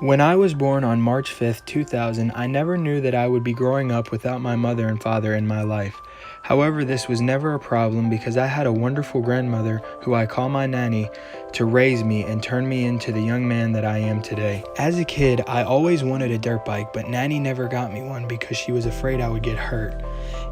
When I was born on March 5th, 2000, I never knew that I would be growing up without my mother and father in my life. However, this was never a problem because I had a wonderful grandmother, who I call my nanny, to raise me and turn me into the young man that I am today. As a kid, I always wanted a dirt bike, but nanny never got me one because she was afraid I would get hurt.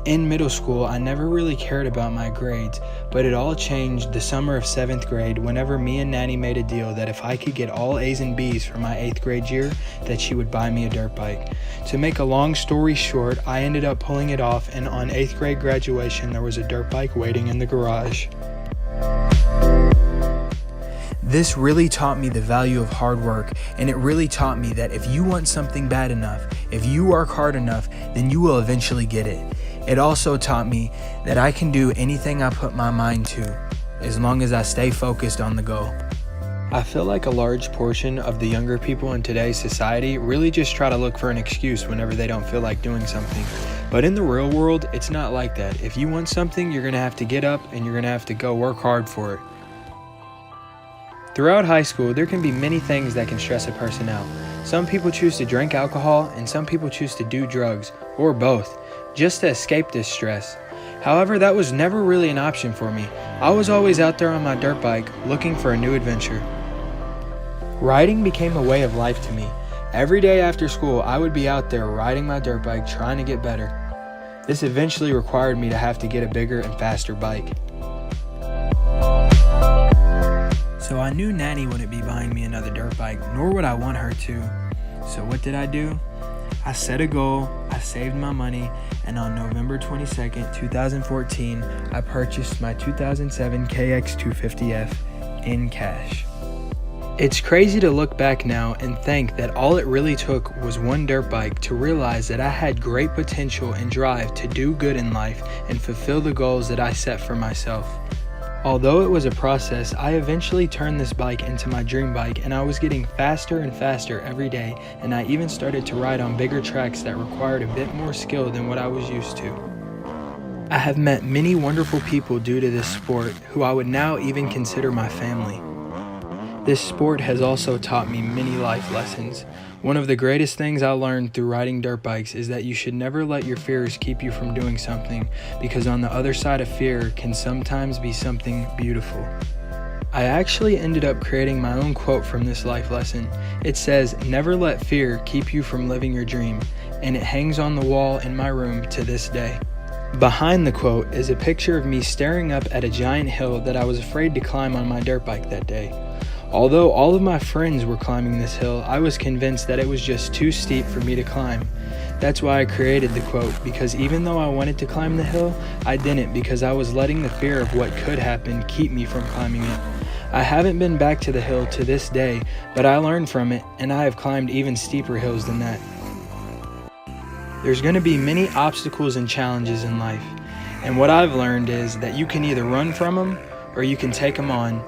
In middle school, I never really cared about my grades, but it all changed the summer of 7th grade whenever me and Nanny made a deal that if I could get all A's and B's for my 8th grade year, that she would buy me a dirt bike. To make a long story short, I ended up pulling it off, and on 8th grade graduation, there was a dirt bike waiting in the garage. This really taught me the value of hard work, and it really taught me that if you want something bad enough, if you work hard enough, then you will eventually get it. It also taught me that I can do anything I put my mind to, as long as I stay focused on the goal. I feel like a large portion of the younger people in today's society really just try to look for an excuse whenever they don't feel like doing something. But in the real world, it's not like that. If you want something, you're gonna have to get up and you're gonna have to go work hard for it. Throughout high school, there can be many things that can stress a person out. Some people choose to drink alcohol, and some people choose to do drugs, or both, just to escape this stress. However, that was never really an option for me. I was always out there on my dirt bike, looking for a new adventure. Riding became a way of life to me. Every day after school, I would be out there riding my dirt bike, trying to get better. This eventually required me to have to get a bigger and faster bike. So I knew Nanny wouldn't be buying me another dirt bike, nor would I want her to. So what did I do? I set a goal, I saved my money, and on November 22nd, 2014, I purchased my 2007 KX250F in cash. It's crazy to look back now and think that all it really took was one dirt bike to realize that I had great potential and drive to do good in life and fulfill the goals that I set for myself. Although it was a process, I eventually turned this bike into my dream bike, and I was getting faster and faster every day, and I even started to ride on bigger tracks that required a bit more skill than what I was used to. I have met many wonderful people due to this sport who I would now even consider my family. This sport has also taught me many life lessons. One of the greatest things I learned through riding dirt bikes is that you should never let your fears keep you from doing something, because on the other side of fear can sometimes be something beautiful. I actually ended up creating my own quote from this life lesson. It says, "Never let fear keep you from living your dream," and it hangs on the wall in my room to this day. Behind the quote is a picture of me staring up at a giant hill that I was afraid to climb on my dirt bike that day. Although all of my friends were climbing this hill, I was convinced that it was just too steep for me to climb. That's why I created the quote, because even though I wanted to climb the hill, I didn't, because I was letting the fear of what could happen keep me from climbing it. I haven't been back to the hill to this day, but I learned from it, and I have climbed even steeper hills than that. There's going to be many obstacles and challenges in life, and what I've learned is that you can either run from them or you can take them on